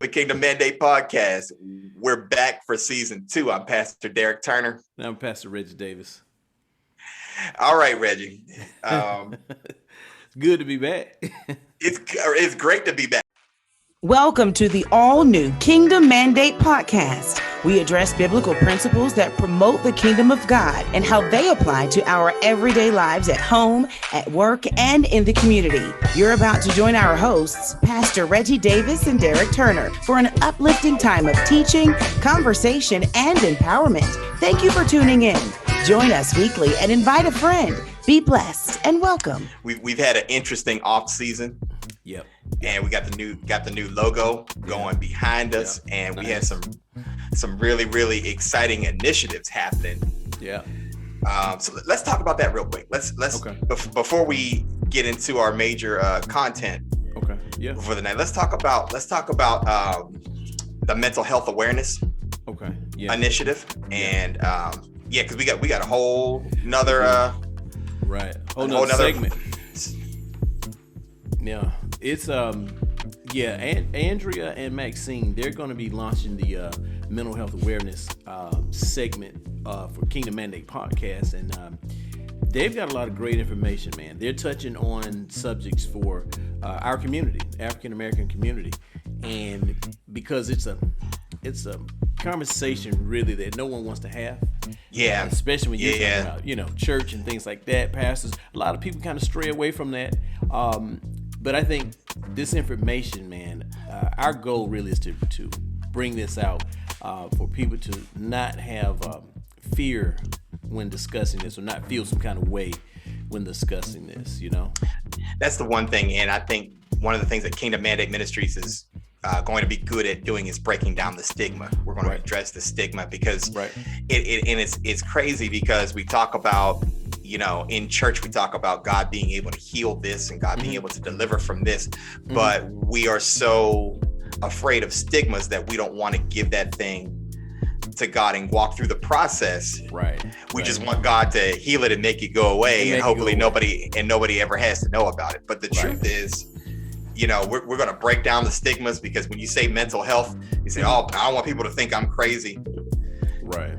the Kingdom Mandate Podcast. We're back for season 2. I'm Pastor Derrick Turner. And I'm Pastor Reggie Davis. All right, Reggie. It's good to be back. It's great to be back. Welcome to the all-new Kingdom Mandate Podcast. We address biblical principles that promote the kingdom of God and how they apply to our everyday lives at home, at work, and in the community. You're about to join our hosts, Pastor Reggie Davis and Derrick Turner, for an uplifting time of teaching, conversation, and empowerment. Thank you for tuning in. Join us weekly and invite a friend. Be blessed and welcome. We've had an interesting off season. Yep. And we got the new logo going behind us, and we had some really exciting initiatives happening. Yeah. So let's talk about that real quick. Let's before we get into our major content. Okay. Yeah. For the night, let's talk about the mental health awareness. Okay. Yeah. Initiative, and because we got a whole nother whole nother segment. Yeah, it's Andrea and Maxine, they're going to be launching the mental health awareness segment for Kingdom Mandate Podcast, and they've got a lot of great information, man. They're touching on subjects for our community, African American community, and because it's a conversation really that no one wants to have. Yeah, especially when you're talking about church and things like that, pastors. A lot of people kind of stray away from that. But I think this information, man, our goal really is to bring this out for people to not have fear when discussing this, or not feel some kind of way when discussing this, That's the one thing, and I think one of the things that Kingdom Mandate Ministries is going to be good at doing is breaking down the stigma. We're going to address the stigma because it's crazy, because we talk about, in church, we talk about God being able to heal this and God being able to deliver from this, but we are so afraid of stigmas that we don't want to give that thing to God and walk through the process. We just want God to heal it and make it go away, and hopefully nobody ever has to know about it. But the truth is, we're going to break down the stigmas, because when you say mental health, you say, oh, I don't want people to think I'm crazy. Right.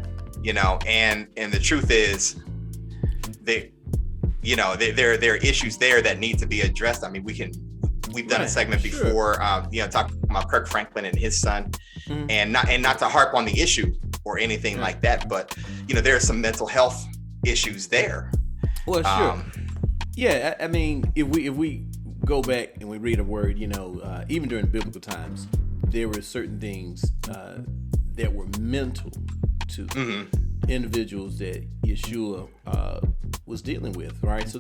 And the truth is, there are issues there that need to be addressed. I mean, we've done a segment before, talking about Kirk Franklin and his son, and not to harp on the issue or anything like that, but there are some mental health issues there. Well, sure. Yeah, I mean, if we go back and we read a word, even during biblical times, there were certain things that were mental to individuals that Yeshua was dealing with, right? So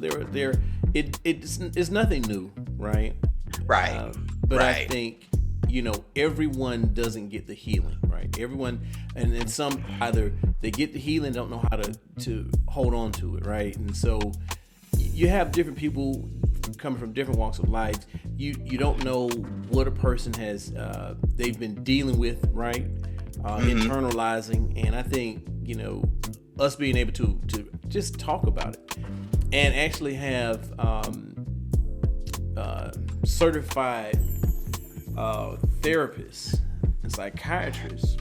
it's nothing new, right? Right. But I think everyone doesn't get the healing, right? Everyone, and some either they get the healing, don't know how to hold on to it, right? And so you have different people coming from different walks of life. You don't know what a person has they've been dealing with, right? Internalizing, and I think us being able to just talk about it and actually have certified therapists and psychiatrists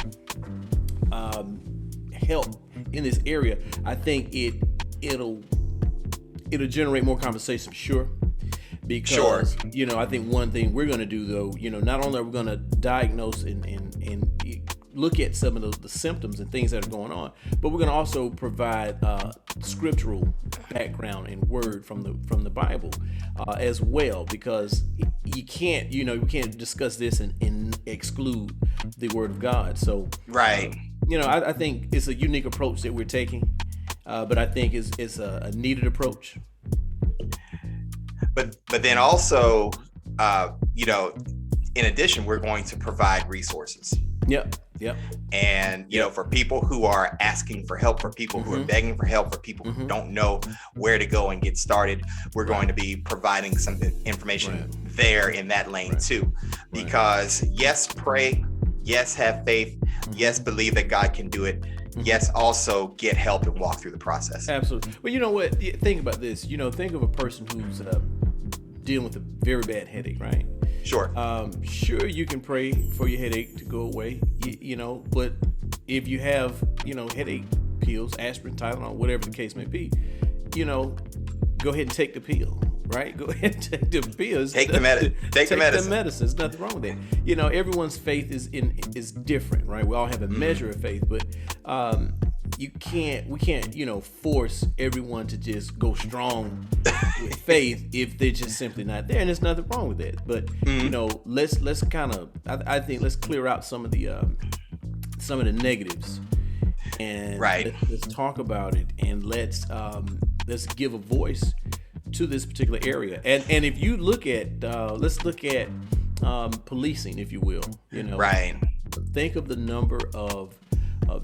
help in this area, I think it'll generate more conversation, sure. Because I think one thing we're going to do, though, not only are we going to diagnose and look at some of the symptoms and things that are going on, but we're going to also provide scriptural background and word from the Bible as well, because you can't discuss this and exclude the Word of God. So I think it's a unique approach that we're taking, but I think it's a needed approach. But then also, in addition, we're going to provide resources. Yep. And, for people who are asking for help, for people who are begging for help, for people who don't know where to go and get started, we're going to be providing some information there in that lane too. Because yes, pray. Yes, have faith. Yes, believe that God can do it. Yes, also get help and walk through the process. Absolutely. Well, you know what? Think about this. Think of a person who's dealing with a very bad headache, right? Sure. Sure, you can pray for your headache to go away, but if you have, headache pills, aspirin, Tylenol, whatever the case may be, go ahead and take the pill, right? Go ahead and take the pills. Take the medicine. Take the medicine. There's nothing wrong with that. Everyone's faith is different, right? We all have a measure of faith, but we can't, force everyone to just go strong with faith if they're just simply not there, and there's nothing wrong with that. But let's kind of, I think, let's clear out some of the negatives, and let's talk about it, and let's give a voice to this particular area. And if you look at, let's look at policing, if you will. Right. Think of the number of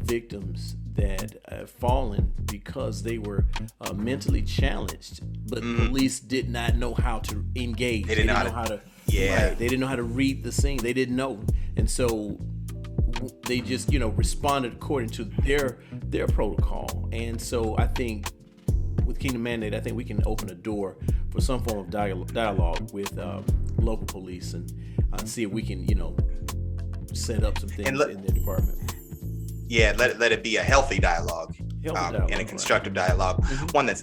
victims that have fallen because they were mentally challenged, but police did not know how to engage. They didn't know how to. Yeah. Right, they didn't know how to read the scene. They didn't know, and so they just responded according to their protocol. And so I think with Kingdom Mandate, I think we can open a door for some form of dialogue with local police and see if we can set up some things in their department. Yeah, let it be a healthy dialogue, and a constructive dialogue, one that's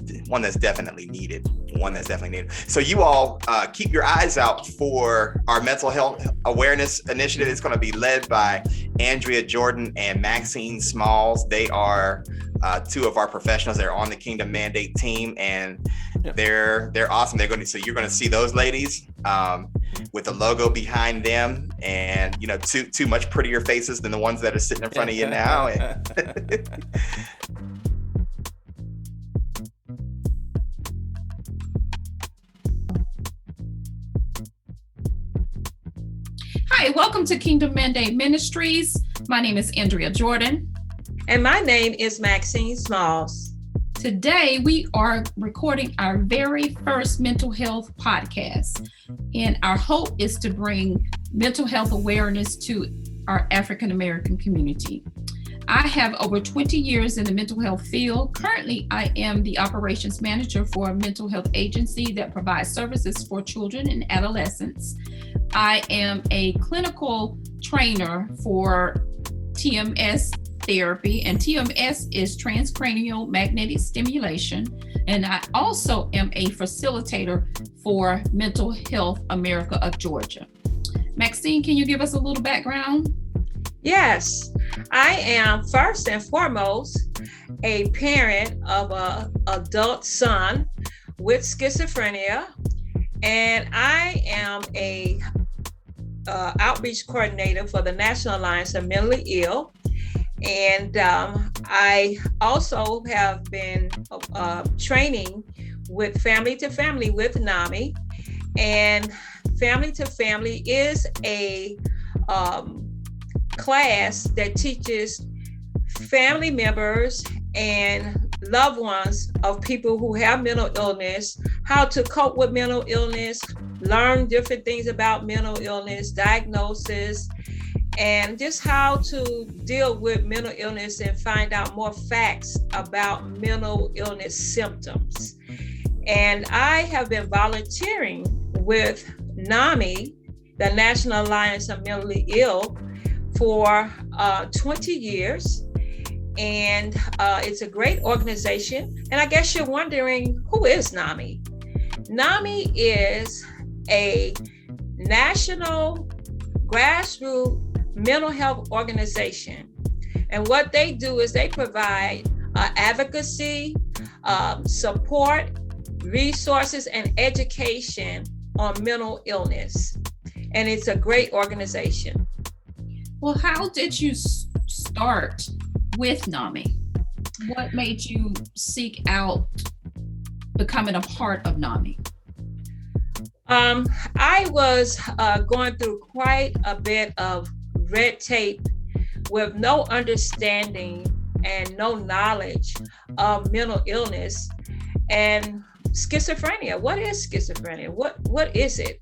definitely needed. So you all keep your eyes out for our mental health awareness initiative. It's going to be led by Andrea Jordan and Maxine Smalls. They are two of our professionals. They're on the Kingdom Mandate team, and they're awesome. You're going to see those ladies with the logo behind them, and two much prettier faces than the ones that are sitting in front of you now. Hi, welcome to Kingdom Mandate Ministries. My name is Andrea Jordan. And my name is Maxine Smalls. Today, we are recording our very first mental health podcast. And our hope is to bring mental health awareness to our African American community. I have over 20 years in the mental health field. Currently, I am the operations manager for a mental health agency that provides services for children and adolescents. I am a clinical trainer for TMS therapy, and TMS is transcranial magnetic stimulation. And I also am a facilitator for Mental Health America of Georgia. Maxine, can you give us a little background? Yes, I am first and foremost a parent of an adult son with schizophrenia, and I am a outreach coordinator for the National Alliance of Mentally Ill. And I also have been training with Family to Family with NAMI. And Family to Family is a class that teaches family members and loved ones of people who have mental illness how to cope with mental illness, learn different things about mental illness, diagnosis, and just how to deal with mental illness and find out more facts about mental illness symptoms. And I have been volunteering with NAMI, the National Alliance of Mentally Ill, for 20 years. And it's a great organization. And I guess you're wondering, who is NAMI? NAMI is a national grassroots mental health organization. And what they do is they provide advocacy, support, resources, and education on mental illness. And it's a great organization. Well, how did you start with NAMI? What made you seek out becoming a part of NAMI? I was going through quite a bit of red tape with no understanding and no knowledge of mental illness and schizophrenia. What is schizophrenia? What is it?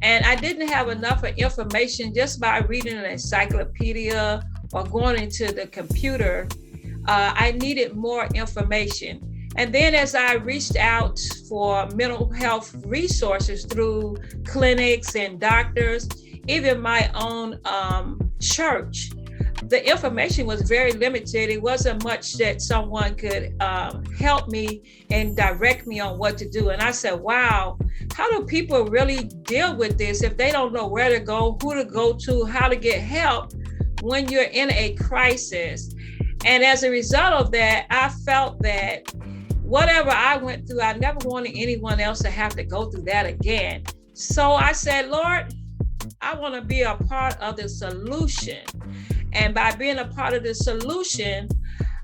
And I didn't have enough information just by reading an encyclopedia or going into the computer. I needed more information. And then as I reached out for mental health resources through clinics and doctors, even my own church, the information was very limited. It wasn't much that someone could help me and direct me on what to do. And I said, wow, how do people really deal with this if they don't know where to go, who to go to, how to get help when you're in a crisis? And as a result of that, I felt that whatever I went through, I never wanted anyone else to have to go through that again. So I said, Lord, I want to be a part of the solution. And by being a part of the solution,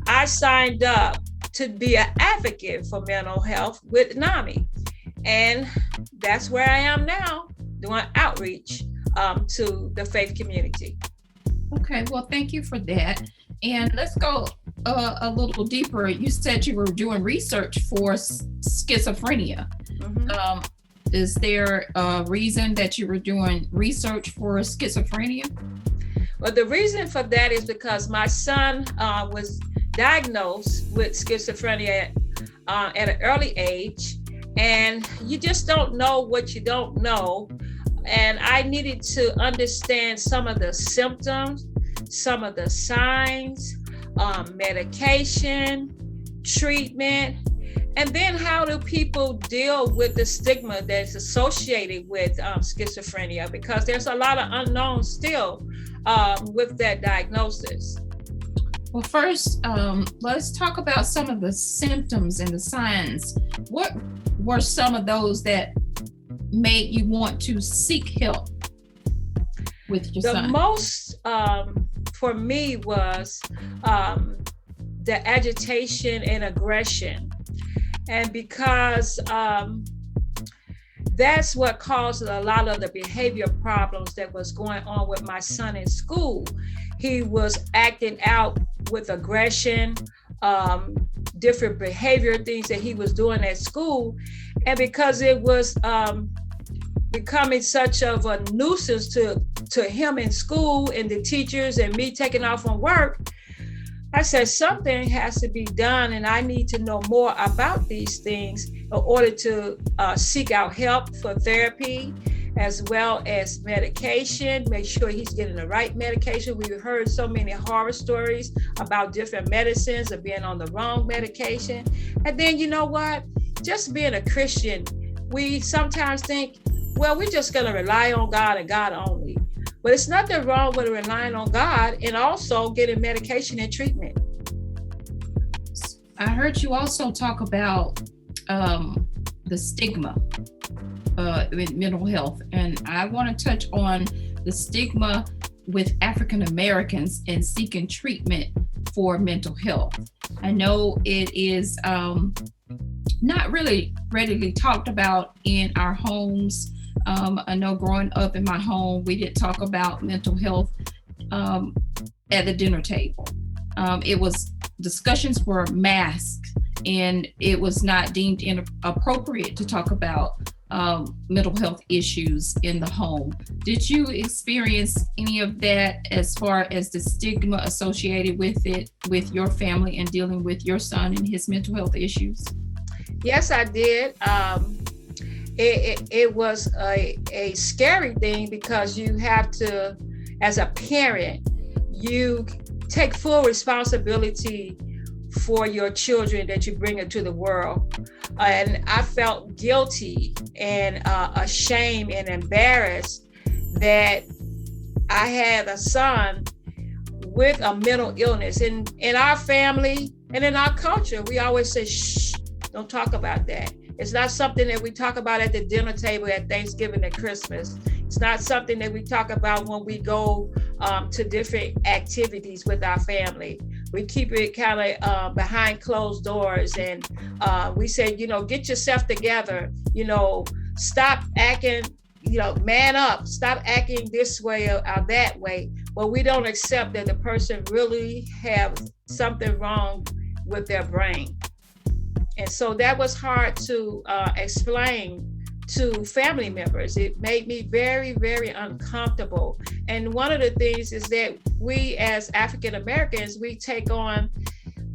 I signed up to be an advocate for mental health with NAMI. And that's where I am now, doing outreach to the faith community. Okay, well, thank you for that. And let's go a little deeper. You said you were doing research for schizophrenia. Mm-hmm. Is there a reason that you were doing research for schizophrenia? Well, the reason for that is because my son was diagnosed with schizophrenia at an early age, and you just don't know what you don't know. And I needed to understand some of the symptoms, some of the signs, medication, treatment, and then how do people deal with the stigma that's associated with schizophrenia, because there's a lot of unknowns still with that diagnosis. Well, first, let's talk about some of the symptoms and the signs. What were some of those that made you want to seek help with your son? The most for me was the agitation and aggression. And because that's what caused a lot of the behavior problems that was going on with my son in school. He was acting out with aggression, different behavior things that he was doing at school. And because it was becoming such of a nuisance to him in school and the teachers and me taking off from work, I said, something has to be done, and I need to know more about these things in order to seek out help for therapy, as well as medication, make sure he's getting the right medication. We've heard so many horror stories about different medicines or being on the wrong medication. And then, you know what? Just being a Christian, we sometimes think, well, we're just going to rely on God and God only. But it's nothing wrong with relying on God and also getting medication and treatment. I heard you also talk about the stigma with mental health. And I want to touch on the stigma with African Americans and seeking treatment for mental health. I know it is not really readily talked about in our homes. I know growing up in my home, we didn't talk about mental health at the dinner table. Discussions were masked, and it was not deemed inappropriate to talk about mental health issues in the home. Did you experience any of that as far as the stigma associated with it, with your family and dealing with your son and his mental health issues? Yes, I did. It was a scary thing because you have to, as a parent, you take full responsibility for your children that you bring into the world. And I felt guilty and ashamed and embarrassed that I had a son with a mental illness. In our family and in our culture, we always say, shh, don't talk about that. It's not something that we talk about at the dinner table at Thanksgiving and Christmas. It's not something that we talk about when we go to different activities with our family. We keep it kind of behind closed doors, and we say, get yourself together, stop acting, man up, stop acting this way or that way. But we don't accept that the person really have something wrong with their brain. And so that was hard to explain to family members. It made me very, very uncomfortable. And one of the things is that we as African Americans, we take on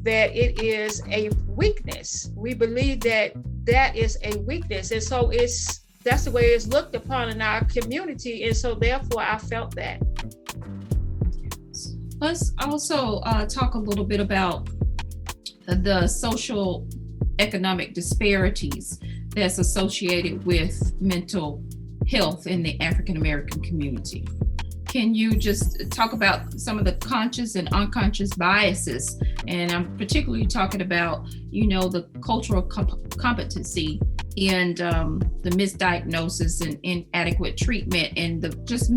that it is a weakness. We believe that that is a weakness. And so that's the way it's looked upon in our community. And so therefore I felt that. Let's also talk a little bit about the social economic disparities that's associated with mental health in the African American community. Can you just talk about some of the conscious and unconscious biases? And I'm particularly talking about, the cultural competency and the misdiagnosis and inadequate treatment and the just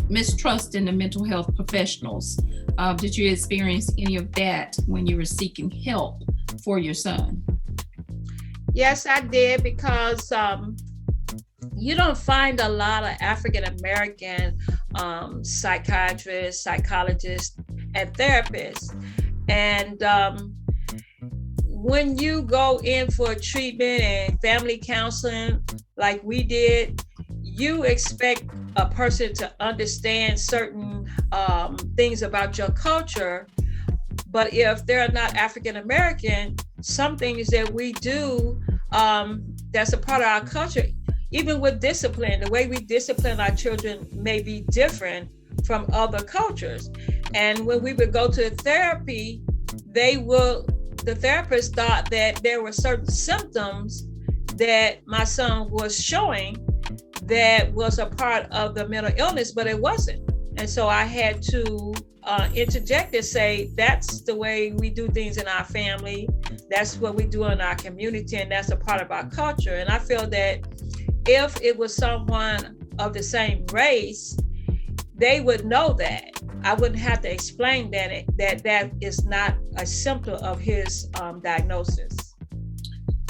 mistrust in the mental health professionals. Did you experience any of that when you were seeking help for your son? Yes, I did, because you don't find a lot of African American psychiatrists, psychologists, and therapists. And when you go in for treatment and family counseling, like we did, you expect a person to understand certain things about your culture. But if they're not African American, some things that we do that's a part of our culture, even with discipline, the way we discipline our children may be different from other cultures. And when we would go to therapy, the therapist thought that there were certain symptoms that my son was showing that was a part of the mental illness, but it wasn't. And so I had to interject and say, that's the way we do things in our family. That's what we do in our community, and that's a part of our culture. And I feel that if it was someone of the same race, they would know that. I wouldn't have to explain that is not a symptom of his diagnosis.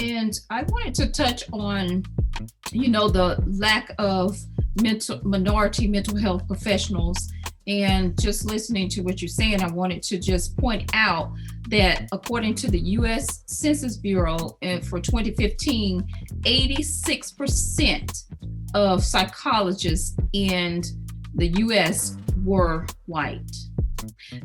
And I wanted to touch on, the lack of minority mental health professionals. And just listening to what you're saying, I wanted to just point out that according to the U.S. Census Bureau for 2015, 86% of psychologists in the U.S. were white.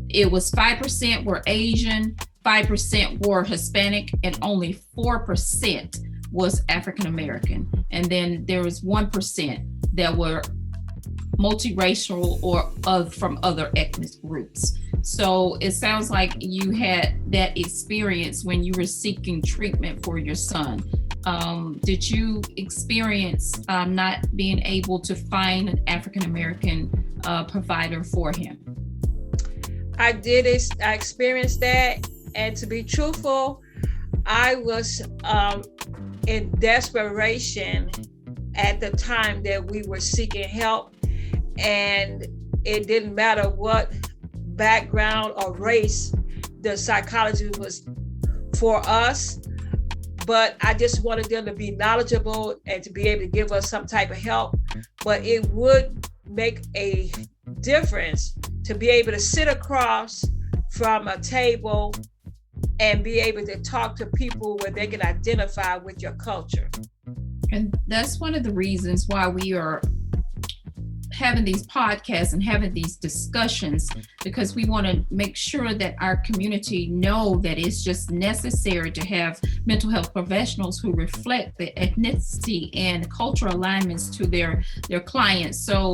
It was 5% were Asian, 5% were Hispanic, and only 4% was African American. And then there was 1% that were multiracial or from other ethnic groups. So it sounds like you had that experience when you were seeking treatment for your son. Did you experience not being able to find an African American provider for him? I did. I experienced that, and to be truthful, I was in desperation at the time that we were seeking help, and it didn't matter what background or race the psychologist was for us, but I just wanted them to be knowledgeable and to be able to give us some type of help. But it would make a difference to be able to sit across from a table and be able to talk to people where they can identify with your culture. And that's one of the reasons why we are having these podcasts and having these discussions, because we want to make sure that our community know that it's just necessary to have mental health professionals who reflect the ethnicity and cultural alignments to their clients. So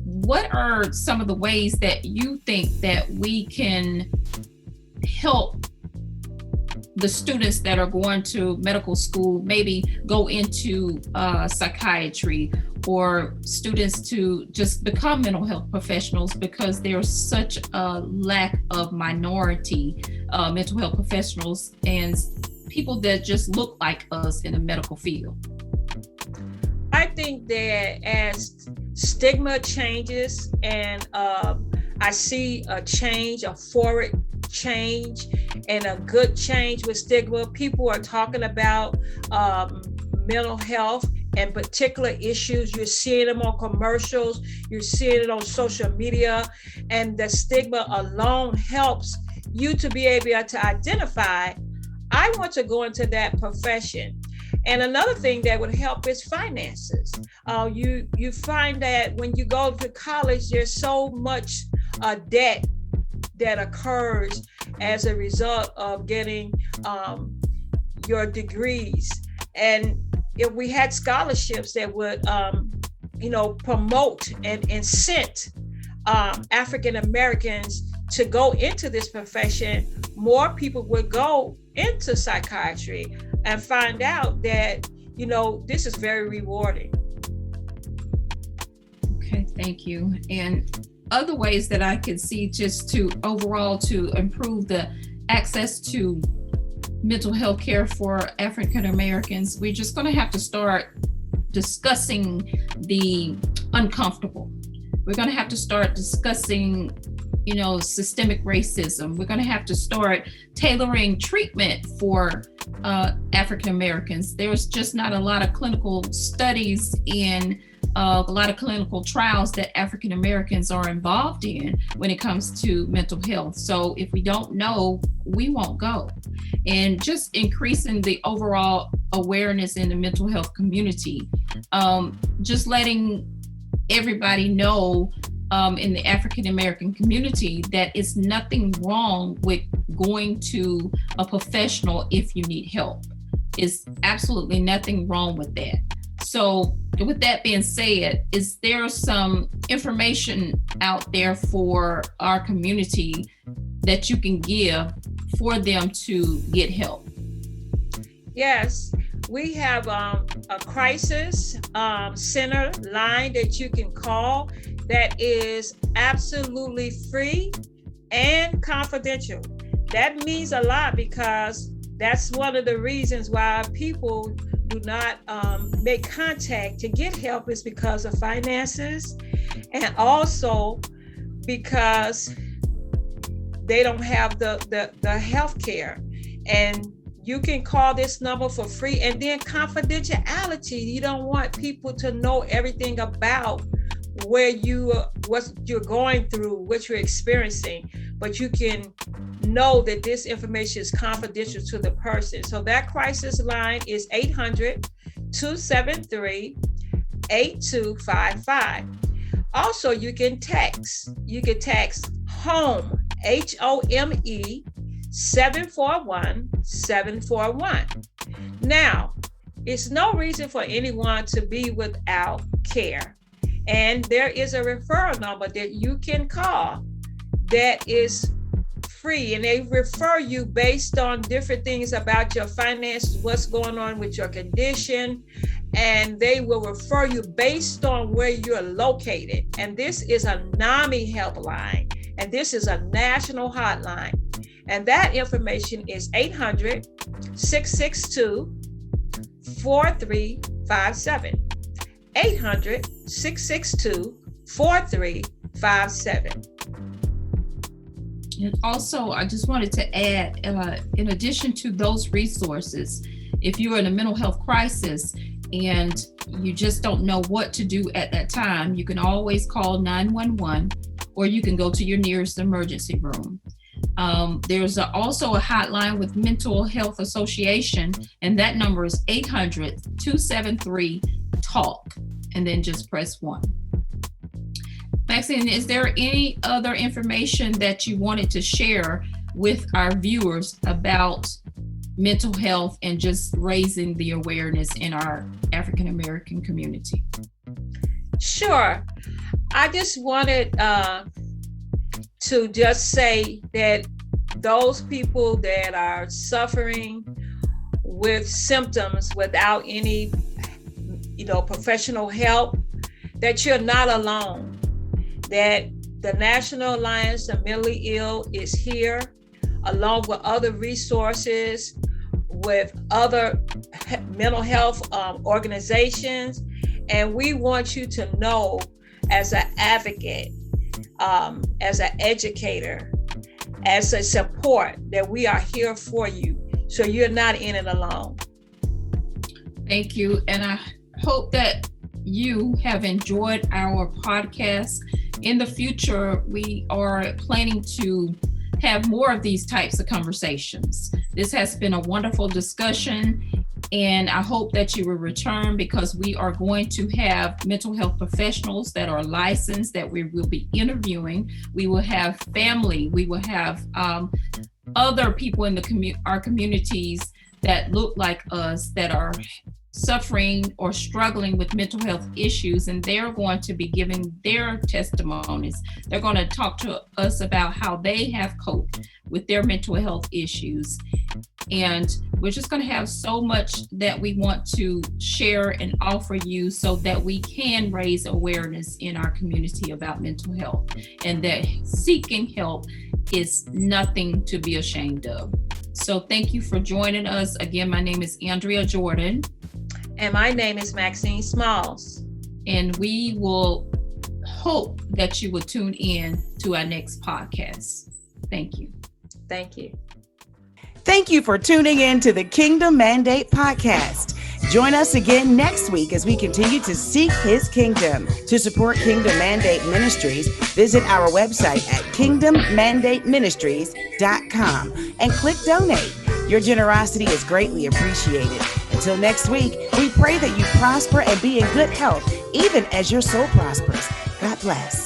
what are some of the ways that you think that we can help the students that are going to medical school, maybe go into psychiatry, or students to just become mental health professionals, because there's such a lack of minority mental health professionals and people that just look like us in the medical field? I think that as stigma changes and I see a change, a forward change and a good change with stigma. People are talking about mental health and particular issues. You're seeing them on commercials, you're seeing it on social media, and the stigma alone helps you to be able to identify, I want to go into that profession. And another thing that would help is finances. You find that when you go to college, there's so much debt that occurs, as a result of getting your degrees. And if we had scholarships that would, promote and incent African Americans to go into this profession, more people would go into psychiatry and find out that, this is very rewarding. Okay, thank you. And other ways that I could see just to overall to improve the access to mental health care for African Americans, we're just going to have to start discussing the uncomfortable. We're going to have to start discussing, systemic racism. We're going to have to start tailoring treatment for African Americans. There's just not a lot of clinical studies and a lot of clinical trials that African Americans are involved in when it comes to mental health. So if we don't know, we won't go. And just increasing the overall awareness in the mental health community, just letting everybody know in the African American community that it's nothing wrong with going to a professional if you need help. It's absolutely nothing wrong with that. So with that being said, is there some information out there for our community that you can give for them to get help? Yes, we have a crisis center line that you can call that is absolutely free and confidential. That means a lot because that's one of the reasons why people do not make contact to get help, is because of finances, and also because they don't have the health care. And you can call this number for free. And then confidentiality, you don't want people to know everything about what you're going through, what you're experiencing, but you can know that this information is confidential to the person. So that crisis line is 800-273-8255. Also, you can text HOME, HOME, 741-741. Now, it's no reason for anyone to be without care. And there is a referral number that you can call that is free, and they refer you based on different things about your finances, what's going on with your condition, and they will refer you based on where you're located. And this is a NAMI helpline, and this is a national hotline. And that information is 800-662-4357. 800-662-4357. And also, I just wanted to add, in addition to those resources, if you're in a mental health crisis and you just don't know what to do at that time, you can always call 911, or you can go to your nearest emergency room. There's also a hotline with Mental Health Association, and that number is 800-273-TALK, and then just press 1. Maxine, is there any other information that you wanted to share with our viewers about mental health and just raising the awareness in our African American community? Sure. I just wanted to just say that those people that are suffering with symptoms without any, professional help, that you're not alone, that the National Alliance of Mentally Ill is here, along with other resources, with other mental health organizations. And we want you to know, as an advocate, as an educator, as a support, that we are here for you, so you're not in it alone. Thank you. And I hope that you have enjoyed our podcast. In the future, we are planning to have more of these types of conversations. This has been a wonderful discussion, and I hope that you will return, because we are going to have mental health professionals that are licensed that we will be interviewing. We will have family, we will have other people in our communities that look like us that are suffering or struggling with mental health issues, and they're going to be giving their testimonies. They're going to talk to us about how they have coped with their mental health issues. And we're just going to have so much that we want to share and offer you so that we can raise awareness in our community about mental health, and that seeking help is nothing to be ashamed of. So thank you for joining us. Again, my name is Andrea Jordan. And my name is Maxine Smalls. And we will hope that you will tune in to our next podcast. Thank you. Thank you. Thank you for tuning in to the Kingdom Mandate Podcast. Join us again next week as we continue to seek His kingdom. To support Kingdom Mandate Ministries, visit our website at kingdommandateministries.com and click donate. Your generosity is greatly appreciated. Until next week, we pray that you prosper and be in good health, even as your soul prospers. God bless.